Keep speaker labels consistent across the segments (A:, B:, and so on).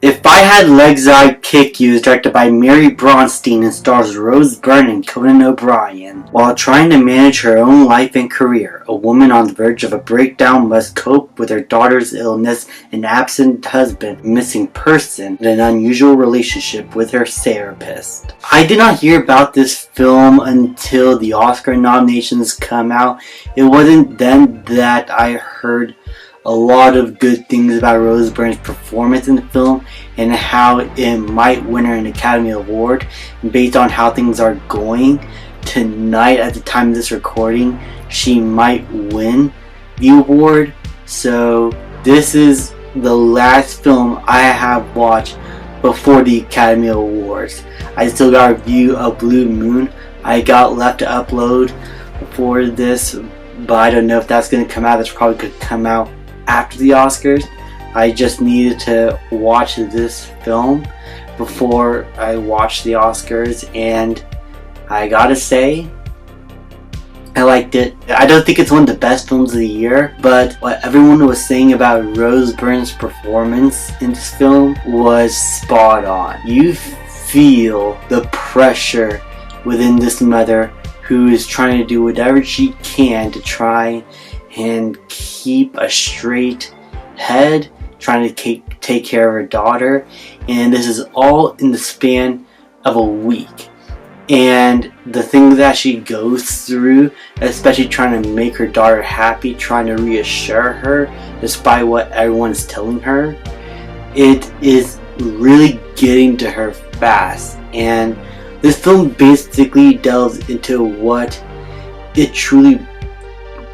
A: If I Had Legs I'd Kick You is directed by Mary Bronstein and stars Rose Byrne and Conan O'Brien. While trying to manage her own life and career, a woman on the verge of a breakdown must cope with her daughter's illness, an absent husband, a missing person, and an unusual relationship with her therapist. I did not hear about this film until the Oscar nominations come out. It wasn't then that I heard a lot of good things about Rose Byrne's performance in the film and how it might win her an Academy Award. And based on how things are going tonight at the time of this recording, she might win the award. So this is the last film I have watched before the Academy Awards. I still got a review of Blue Moon. I got left to upload for this, but I don't know if that's going to come out. That's probably could come out after the Oscars. I just needed to watch this film before I watched the Oscars, and I gotta say, I liked it. I don't think it's one of the best films of the year, but what everyone was saying about Rose Byrne's performance in this film was spot on. You feel the pressure within this mother who is trying to do whatever she can to try and keep a straight head, trying to take care of her daughter, and this is all in the span of a week. And the things that she goes through, especially trying to make her daughter happy, trying to reassure her despite what everyone's telling her, it is really getting to her fast. And this film basically delves into what it truly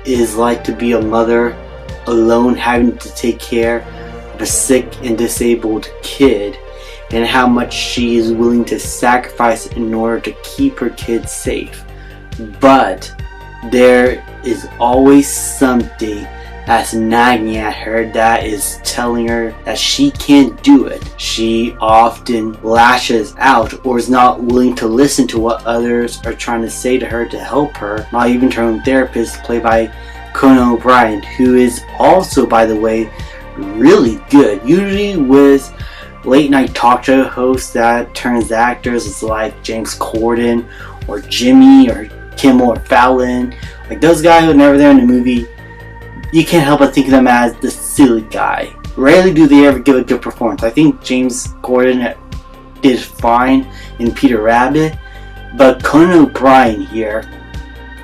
A: is like to be a mother alone, having to take care of a sick and disabled kid, and how much she is willing to sacrifice in order to keep her kids safe. But there is always something that's nagging at her that is telling her that she can't do it. She often lashes out or is not willing to listen to what others are trying to say to her to help her, not even her own therapist, played by Conan O'Brien, who is also, by the way, really good. Usually with late night talk show hosts that turns actors like James Corden or Jimmy or Kimmel or Fallon, like those guys whenever they're in a movie, you can't help but think of them as the silly guy. Rarely do they ever give a good performance. I think James Corden did fine in Peter Rabbit, but Conan O'Brien here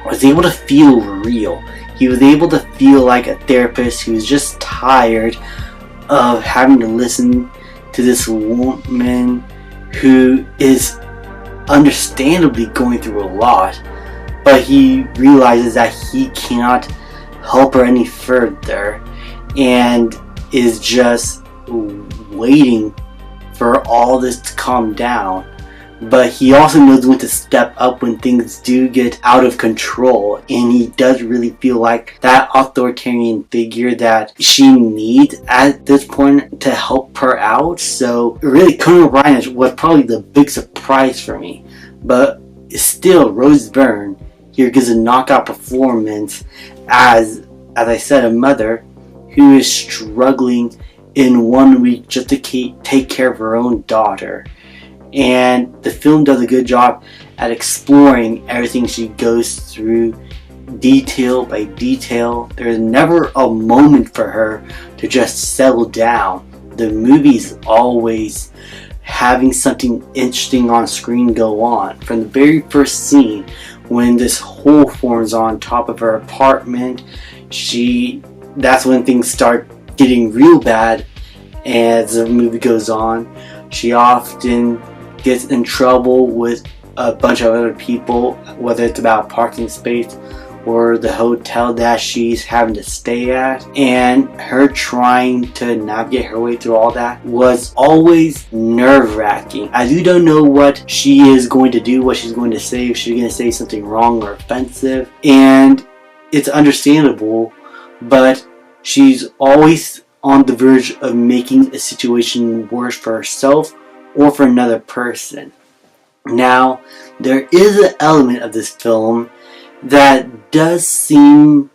A: was able to feel real. He was able to feel like a therapist who's just tired of having to listen to this woman who is understandably going through a lot, but he realizes that he cannot help her any further and is just waiting for all this to calm down. But he also knows when to step up when things do get out of control, and he does really feel like that authoritarian figure that she needs at this point to help her out. So really, Conan O'Brien was probably the big surprise for me, but still, Rose Byrne here gives a knockout performance as I said, a mother who is struggling in 1 week just to take care of her own daughter. And the film does a good job at exploring everything she goes through, detail by detail. There's never a moment for her to just settle down. The movie's always having something interesting on screen go on. From the very first scene, when this hole forms on top of her apartment, that's when things start getting real bad as the movie goes on. She often gets in trouble with a bunch of other people, whether it's about parking space or the hotel that she's having to stay at, and her trying to navigate her way through all that was always nerve-wracking, as you don't know what she is going to do, what she's going to say, if she's going to say something wrong or offensive, and it's understandable, but she's always on the verge of making a situation worse for herself or for another person. Now, there is an element of this film that does seem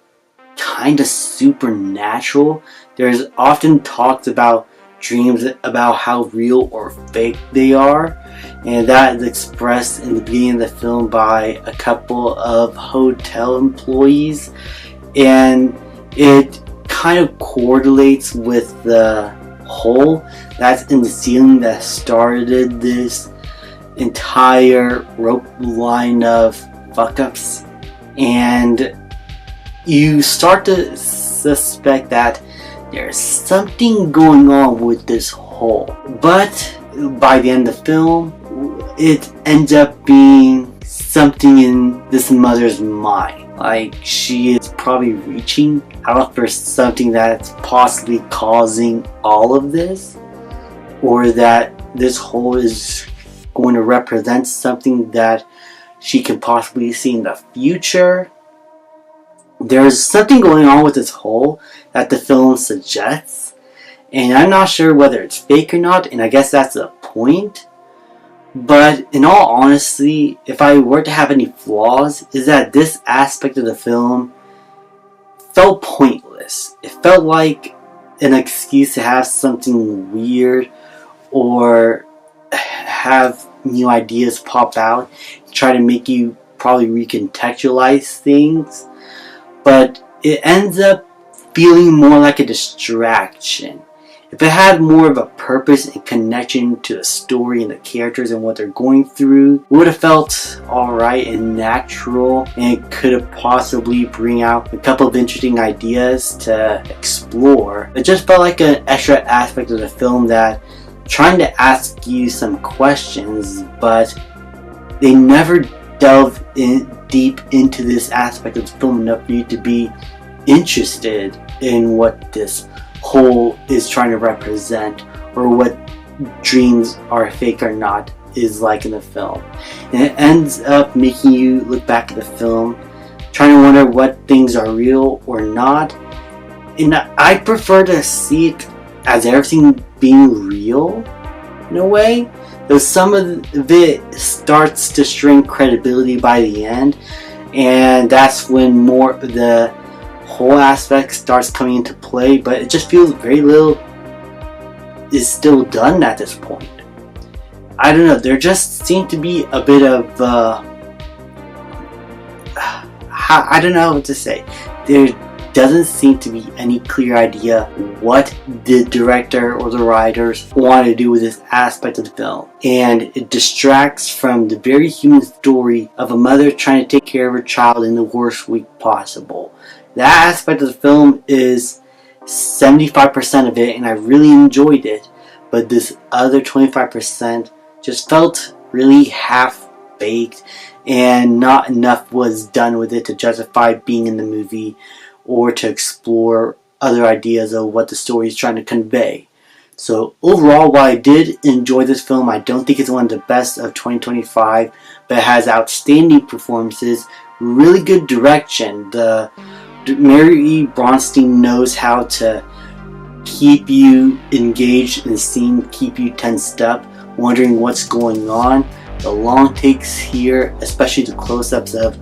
A: kind of supernatural. There's often talks about dreams about how real or fake they are, and that is expressed in the beginning of the film by a couple of hotel employees, and it kind of correlates with the hole that's in the ceiling that started this entire rope line of fuck-ups. And you start to suspect that there's something going on with this hole, but by the end of the film it ends up being something in this mother's mind. Like, she is probably reaching out for something that's possibly causing all of this, or that this hole is going to represent something that she can possibly see in the future. There's something going on with this hole that the film suggests, and I'm not sure whether it's fake or not, and I guess that's the point. But in all honesty, if I were to have any flaws, is that this aspect of the film felt pointless. It felt like an excuse to have something weird or have new ideas pop out, try to make you probably recontextualize things, but it ends up feeling more like a distraction. If it had more of a purpose and connection to the story and the characters and what they're going through, it would have felt alright and natural, and it could have possibly bring out a couple of interesting ideas to explore. It just felt like an extra aspect of the film that trying to ask you some questions, but they never delve in deep into this aspect of the film enough for you to be interested in what this hole is trying to represent, or what dreams are fake or not is like in the film. And it ends up making you look back at the film trying to wonder what things are real or not, and I prefer to see it as everything being real in a way, though some of it starts to strain credibility by the end, and that's when more of the whole aspect starts coming into play, but it just feels very little is still done at this point. I don't know, there just seemed to be a bit of I don't know what to say. There doesn't seem to be any clear idea what the director or the writers want to do with this aspect of the film, and it distracts from the very human story of a mother trying to take care of her child in the worst way possible. That aspect of the film is 75% of it, and I really enjoyed it, but this other 25% just felt really half-baked, and not enough was done with it to justify being in the movie or to explore other ideas of what the story is trying to convey. So overall, while I did enjoy this film, I don't think it's one of the best of 2025, but it has outstanding performances, really good direction. Mary Bronstein knows how to keep you engaged in the scene, keep you tensed up, wondering what's going on. The long takes here, especially the close-ups of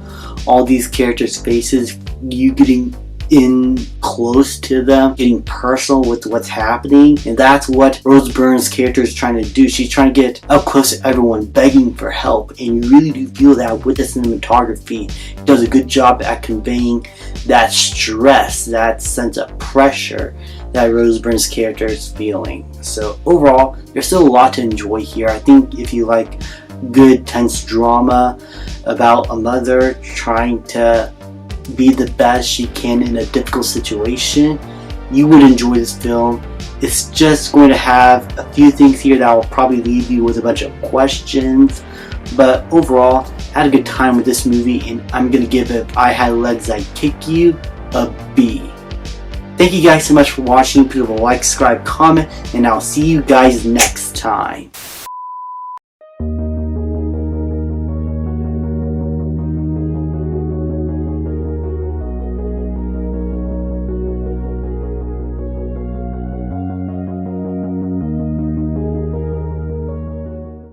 A: all these characters' faces, you getting in close to them, getting personal with what's happening, and that's what Rose Byrne's character is trying to do. She's trying to get up close to everyone, begging for help, and you really do feel that with the cinematography. It does a good job at conveying that stress, that sense of pressure that Rose Byrne's character is feeling. So overall, there's still a lot to enjoy here. I think if you like good tense drama about a mother trying to be the best she can in a difficult situation, you would enjoy this film. It's just going to have a few things here that will probably leave you with a bunch of questions, but overall, I had a good time with this movie, and I'm going to give it If I Had Legs I'd Kick You a B. Thank you guys so much for watching. Please leave a like, subscribe, comment, and I'll see you guys next time.